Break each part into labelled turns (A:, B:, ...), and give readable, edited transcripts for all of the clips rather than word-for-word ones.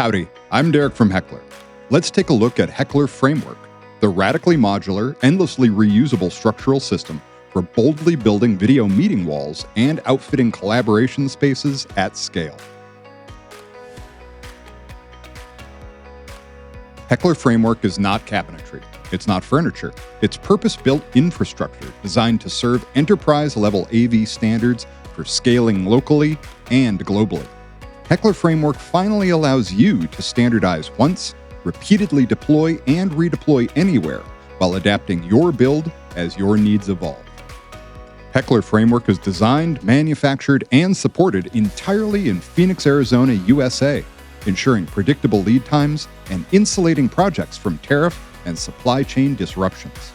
A: Howdy, I'm Derek from Heckler. Let's take a look at Heckler Framework, the radically modular, endlessly reusable structural system for boldly building video meeting walls and outfitting collaboration spaces at scale. Heckler Framework is not cabinetry. It's not furniture. It's purpose-built infrastructure designed to serve enterprise-level AV standards for scaling locally and globally. Heckler Framework finally allows you to standardize once, repeatedly deploy and redeploy anywhere while adapting your build as your needs evolve. Heckler Framework is designed, manufactured, and supported entirely in Phoenix, Arizona, USA, ensuring predictable lead times and insulating projects from tariff and supply chain disruptions.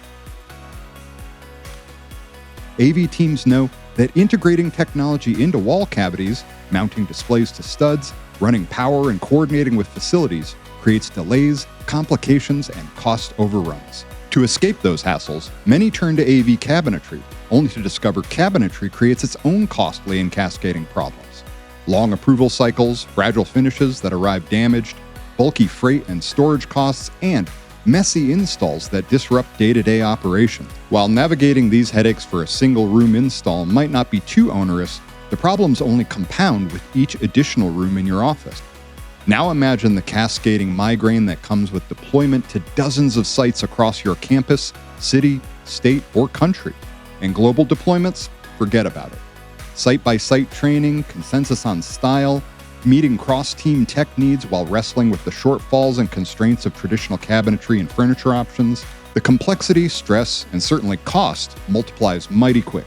A: AV teams know that integrating technology into wall cavities, mounting displays to studs, running power, and coordinating with facilities creates delays, complications, and cost overruns. To escape those hassles, many turn to AV cabinetry, only to discover cabinetry creates its own costly and cascading problems. Long approval cycles, fragile finishes that arrive damaged, bulky freight and storage costs, and messy installs that disrupt day-to-day operation. While navigating these headaches for a single room install might not be too onerous, the problems only compound with each additional room in your office. Now imagine the cascading migraine that comes with deployment to dozens of sites across your campus, city, state, or country. And global deployments? Forget about it. Site-by-site training, consensus on style, meeting cross-team tech needs while wrestling with the shortfalls and constraints of traditional cabinetry and furniture options, the complexity, stress, and certainly cost multiplies mighty quick.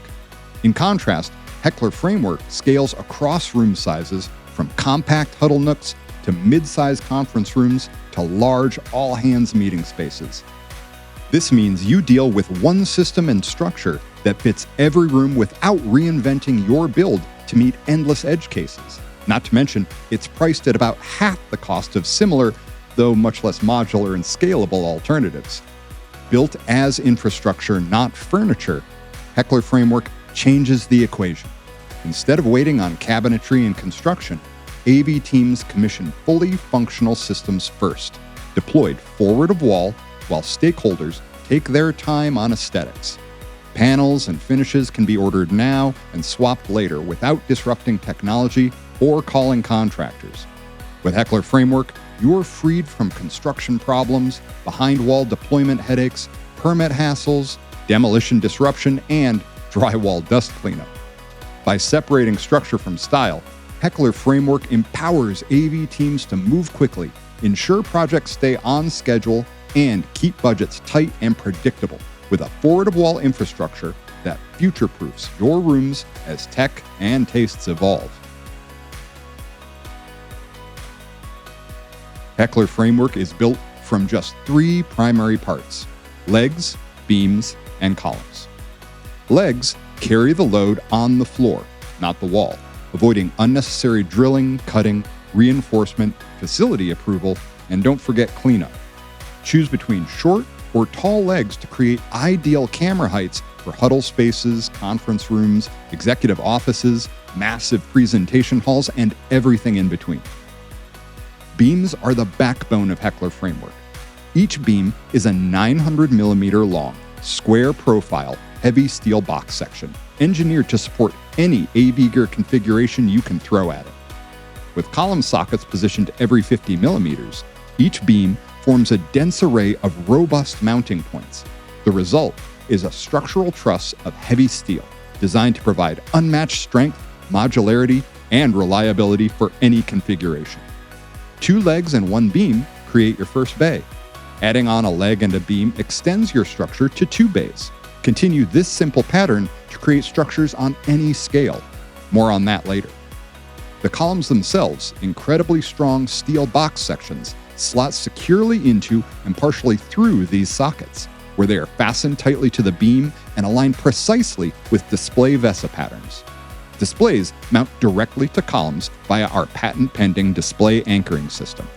A: In contrast, Heckler Framework scales across room sizes from compact huddle nooks to mid-size conference rooms to large all-hands meeting spaces. This means you deal with one system and structure that fits every room without reinventing your build to meet endless edge cases. Not to mention, it's priced at about half the cost of similar, though much less modular and scalable alternatives. Built as infrastructure, not furniture, Heckler Framework changes the equation. Instead of waiting on cabinetry and construction, AV teams commission fully functional systems first, deployed forward of wall, while stakeholders take their time on aesthetics. Panels and finishes can be ordered now and swapped later without disrupting technology or calling contractors. With Heckler Framework, you're freed from construction problems, behind-wall deployment headaches, permit hassles, demolition disruption, and drywall dust cleanup. By separating structure from style, Heckler Framework empowers AV teams to move quickly, ensure projects stay on schedule, and keep budgets tight and predictable with a forward-of-wall infrastructure that future-proofs your rooms as tech and tastes evolve. Heckler Framework is built from just 3 primary parts: legs, beams, and columns. Legs carry the load on the floor, not the wall, avoiding unnecessary drilling, cutting, reinforcement, facility approval, and don't forget cleanup. Choose between short or tall legs to create ideal camera heights for huddle spaces, conference rooms, executive offices, massive presentation halls, and everything in between. Beams are the backbone of Heckler Framework. Each beam is a 900mm long, square profile, heavy steel box section, engineered to support any AV gear configuration you can throw at it. With column sockets positioned every 50mm, each beam forms a dense array of robust mounting points. The result is a structural truss of heavy steel, designed to provide unmatched strength, modularity, and reliability for any configuration. 2 legs and 1 beam create your first bay. Adding on a leg and a beam extends your structure to 2 bays. Continue this simple pattern to create structures on any scale. More on that later. The columns themselves, incredibly strong steel box sections, slot securely into and partially through these sockets, where they are fastened tightly to the beam and aligned precisely with display VESA patterns. Displays mount directly to columns via our patent-pending display anchoring system.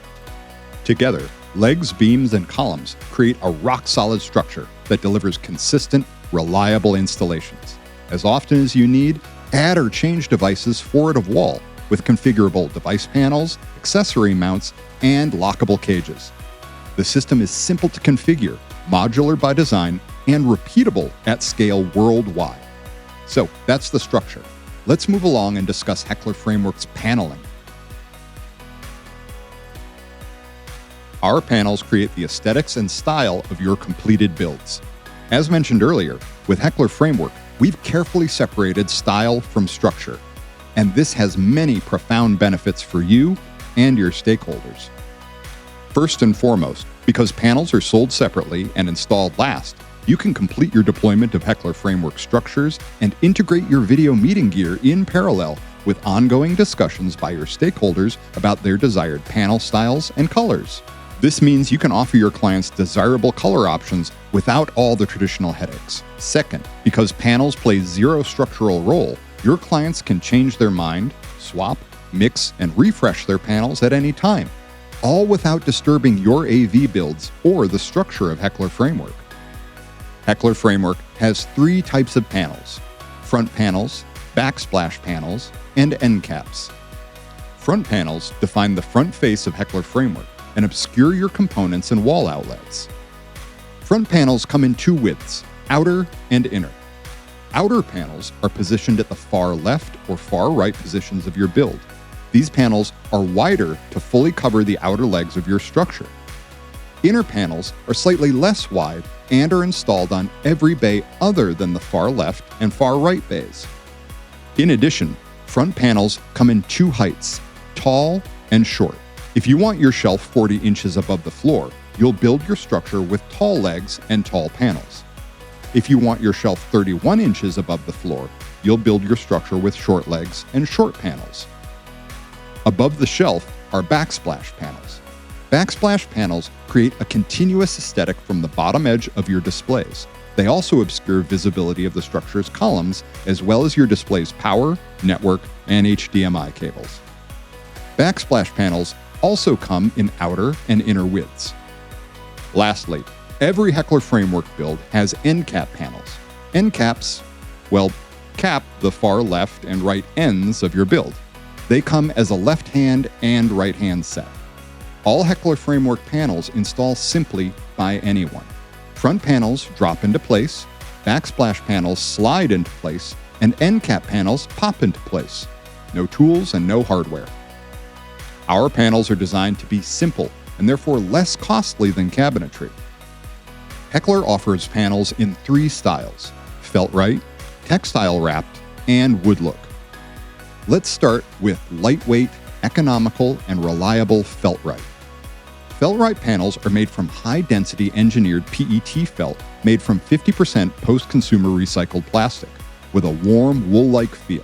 A: Together, legs, beams, and columns create a rock-solid structure that delivers consistent, reliable installations. As often as you need, add or change devices forward of wall with configurable device panels, accessory mounts, and lockable cages. The system is simple to configure, modular by design, and repeatable at scale worldwide. So that's the structure. Let's move along and discuss Heckler Framework's paneling. Our panels create the aesthetics and style of your completed builds. As mentioned earlier, with Heckler Framework, we've carefully separated style from structure, and this has many profound benefits for you and your stakeholders. First and foremost, because panels are sold separately and installed last, you can complete your deployment of Heckler Framework structures and integrate your video meeting gear in parallel with ongoing discussions by your stakeholders about their desired panel styles and colors. This means you can offer your clients desirable color options without all the traditional headaches. Second, because panels play zero structural role, your clients can change their mind, swap, mix, and refresh their panels at any time, all without disturbing your AV builds or the structure of Heckler Framework. Heckler Framework has 3 types of panels: front panels, backsplash panels, and end caps. Front panels define the front face of Heckler Framework and obscure your components and wall outlets. Front panels come in 2 widths, outer and inner. Outer panels are positioned at the far left or far right positions of your build. These panels are wider to fully cover the outer legs of your structure. Inner panels are slightly less wide and are installed on every bay other than the far left and far right bays. In addition, front panels come in 2 heights, tall and short. If you want your shelf 40 inches above the floor, you'll build your structure with tall legs and tall panels. If you want your shelf 31 inches above the floor, you'll build your structure with short legs and short panels. Above the shelf are backsplash panels. Backsplash panels create a continuous aesthetic from the bottom edge of your displays. They also obscure visibility of the structure's columns, as well as your display's power, network, and HDMI cables. Backsplash panels also come in outer and inner widths. Lastly, every Heckler Framework build has end cap panels. End caps, cap the far left and right ends of your build. They come as a left-hand and right-hand set. All Heckler Framework panels install simply by anyone. Front panels drop into place, backsplash panels slide into place, and end cap panels pop into place. No tools and no hardware. Our panels are designed to be simple and therefore less costly than cabinetry. Heckler offers panels in 3 styles: Felt-Rite, textile wrapped, and wood look. Let's start with lightweight, economical, and reliable Felt-Rite. Felt-Rite panels are made from high-density engineered PET felt made from 50% post-consumer recycled plastic, with a warm, wool-like feel.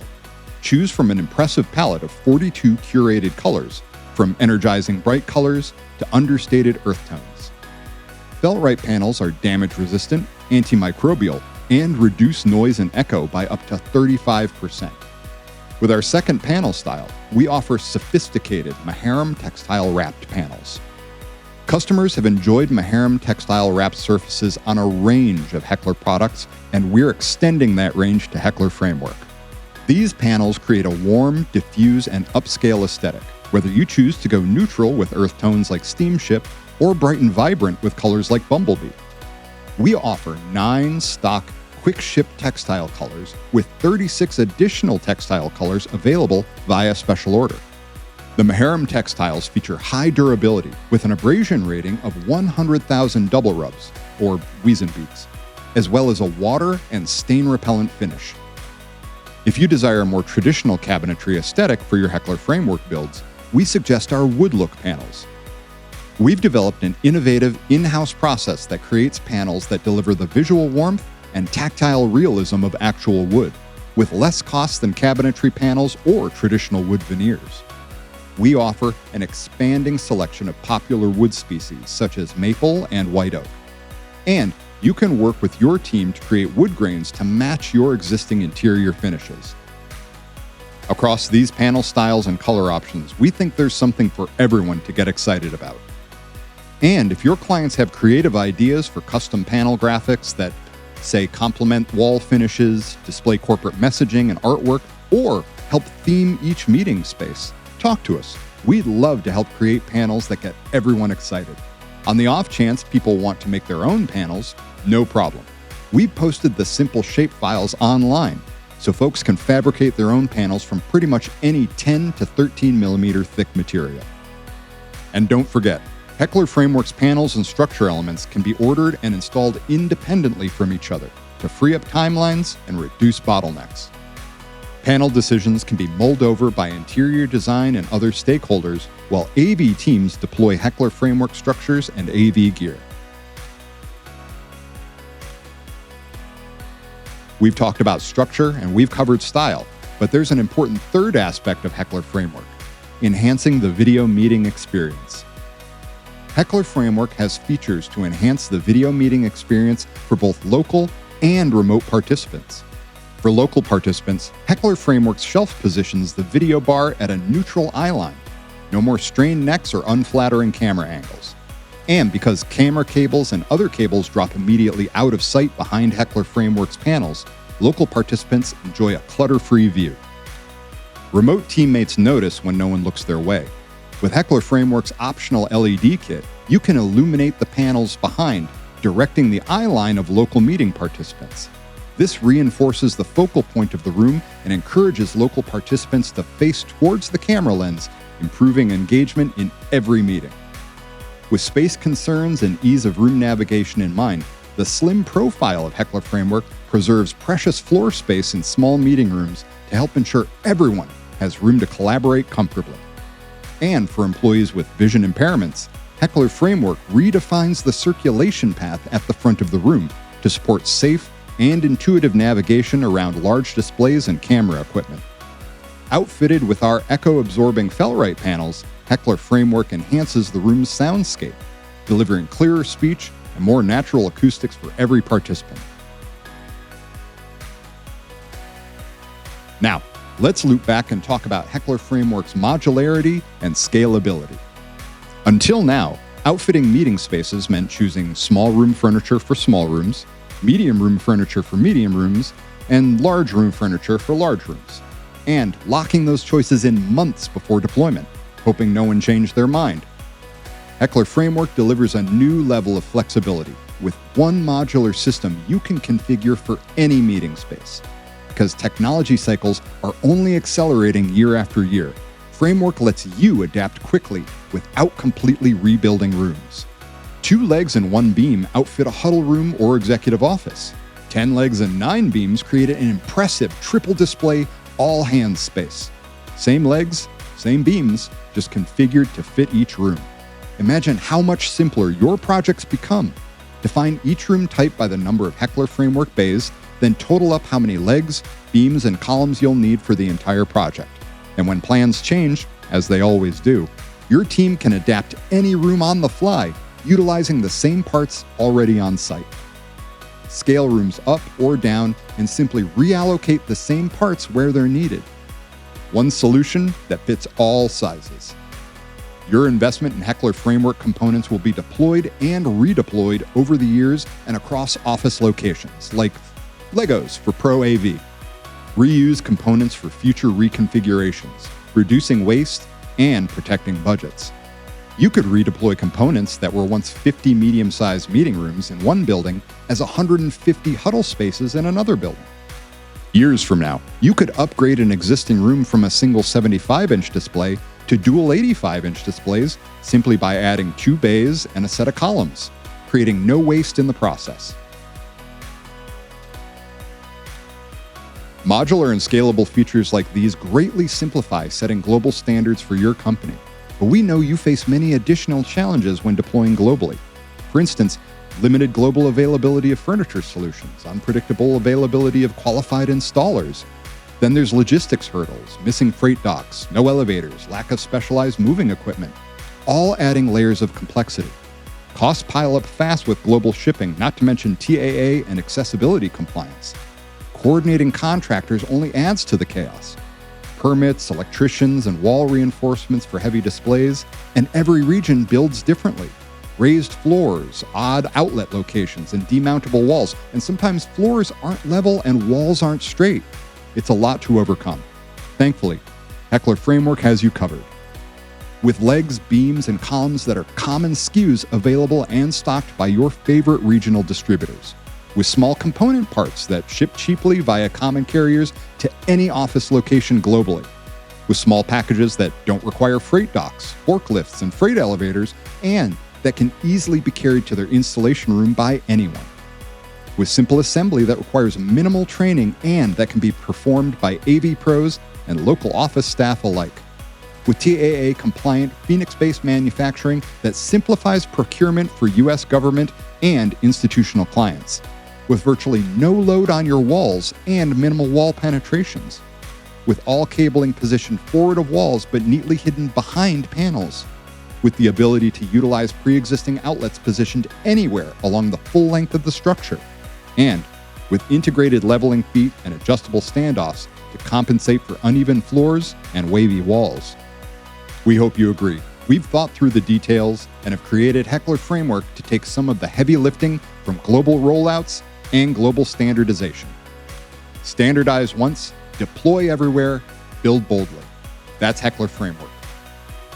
A: Choose from an impressive palette of 42 curated colors, from energizing bright colors to understated earth tones. Felt-Rite panels are damage-resistant, antimicrobial, and reduce noise and echo by up to 35%. With our second panel style, we offer sophisticated Maharam textile wrapped panels. Customers have enjoyed Maharam textile wrapped surfaces on a range of Heckler products, and we're extending that range to Heckler Framework. These panels create a warm, diffuse, and upscale aesthetic, whether you choose to go neutral with earth tones like Steamship or bright and vibrant with colors like Bumblebee. We offer 9 stock quick ship textile colors with 36 additional textile colors available via special order. The Maharam textiles feature high durability with an abrasion rating of 100,000 double rubs, or Wiesenbeeks, as well as a water and stain repellent finish. If you desire a more traditional cabinetry aesthetic for your Heckler Framework builds, we suggest our wood look panels. We've developed an innovative in-house process that creates panels that deliver the visual warmth and tactile realism of actual wood, with less cost than cabinetry panels or traditional wood veneers. We offer an expanding selection of popular wood species such as maple and white oak. And you can work with your team to create wood grains to match your existing interior finishes. Across these panel styles and color options, we think there's something for everyone to get excited about. And if your clients have creative ideas for custom panel graphics that, say, complement wall finishes, display corporate messaging and artwork, or help theme each meeting space. Talk to us. We'd love to help create panels that get everyone excited. On the off chance people want to make their own panels, no problem. We've posted the simple shape files online, so folks can fabricate their own panels from pretty much any 10 to 13 millimeter thick material. And don't forget, Heckler Framework's panels and structure elements can be ordered and installed independently from each other to free up timelines and reduce bottlenecks. Panel decisions can be mulled over by interior design and other stakeholders, while AV teams deploy Heckler Framework structures and AV gear. We've talked about structure and we've covered style, but there's an important third aspect of Heckler Framework: enhancing the video meeting experience. Heckler Framework has features to enhance the video meeting experience for both local and remote participants. For local participants, Heckler Framework's shelf positions the video bar at a neutral eye line. No more strained necks or unflattering camera angles. And because camera cables and other cables drop immediately out of sight behind Heckler Framework's panels, local participants enjoy a clutter-free view. Remote teammates notice when no one looks their way. With Heckler Framework's optional LED kit, you can illuminate the panels behind, directing the eye line of local meeting participants. This reinforces the focal point of the room and encourages local participants to face towards the camera lens, improving engagement in every meeting. With space concerns and ease of room navigation in mind, the slim profile of Heckler Framework preserves precious floor space in small meeting rooms to help ensure everyone has room to collaborate comfortably. And for employees with vision impairments, Heckler Framework redefines the circulation path at the front of the room to support safe and intuitive navigation around large displays and camera equipment. Outfitted with our echo-absorbing Fellrite panels, Heckler Framework enhances the room's soundscape, delivering clearer speech and more natural acoustics for every participant. Now, let's loop back and talk about Heckler Framework's modularity and scalability. Until now, outfitting meeting spaces meant choosing small room furniture for small rooms, medium room furniture for medium rooms, and large room furniture for large rooms, and locking those choices in months before deployment, hoping no one changed their mind. Heckler Framework delivers a new level of flexibility. With one modular system, you can configure for any meeting space. Because technology cycles are only accelerating year after year, Framework lets you adapt quickly without completely rebuilding rooms. 2 legs and 1 beam outfit a huddle room or executive office. 10 legs and 9 beams create an impressive triple display all-hands space. Same legs, same beams, just configured to fit each room. Imagine how much simpler your projects become. Define each room type by the number of Heckler Framework bays, then total up how many legs, beams, and columns you'll need for the entire project. And when plans change, as they always do, your team can adapt any room on the fly, utilizing the same parts already on site. Scale rooms up or down and simply reallocate the same parts where they're needed. One solution that fits all sizes. Your investment in Heckler Framework components will be deployed and redeployed over the years and across office locations, like Legos for Pro AV. Reuse components for future reconfigurations, reducing waste and protecting budgets. You could redeploy components that were once 50 medium-sized meeting rooms in one building as 150 huddle spaces in another building. Years from now, you could upgrade an existing room from a single 75-inch display to dual 85-inch displays simply by adding 2 bays and a set of columns, creating no waste in the process. Modular and scalable features like these greatly simplify setting global standards for your company, but we know you face many additional challenges when deploying globally. For instance, limited global availability of furniture solutions, unpredictable availability of qualified installers. Then there's logistics hurdles, missing freight docks, no elevators, lack of specialized moving equipment, all adding layers of complexity. Costs pile up fast with global shipping, not to mention TAA and accessibility compliance. Coordinating contractors only adds to the chaos. Permits, electricians, and wall reinforcements for heavy displays, and every region builds differently. Raised floors, odd outlet locations, and demountable walls, and sometimes floors aren't level and walls aren't straight. It's a lot to overcome. Thankfully, Heckler Framework has you covered. With legs, beams, and columns that are common SKUs available and stocked by your favorite regional distributors. With small component parts that ship cheaply via common carriers to any office location globally. With small packages that don't require freight docks, forklifts, and freight elevators, and that can easily be carried to their installation room by anyone. With simple assembly that requires minimal training and that can be performed by AV pros and local office staff alike. With TAA-compliant Phoenix-based manufacturing that simplifies procurement for U.S. government and institutional clients. With virtually no load on your walls and minimal wall penetrations. With all cabling positioned forward of walls but neatly hidden behind panels. With the ability to utilize pre-existing outlets positioned anywhere along the full length of the structure. And with integrated leveling feet and adjustable standoffs to compensate for uneven floors and wavy walls. We hope you agree. We've thought through the details and have created Heckler Framework to take some of the heavy lifting from global rollouts and global standardization. Standardize once, deploy everywhere, build boldly. That's Heckler Framework.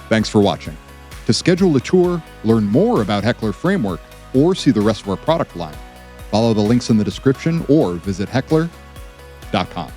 A: Thanks for watching. To schedule a tour, learn more about Heckler Framework, or see the rest of our product line, follow the links in the description or visit heckler.com.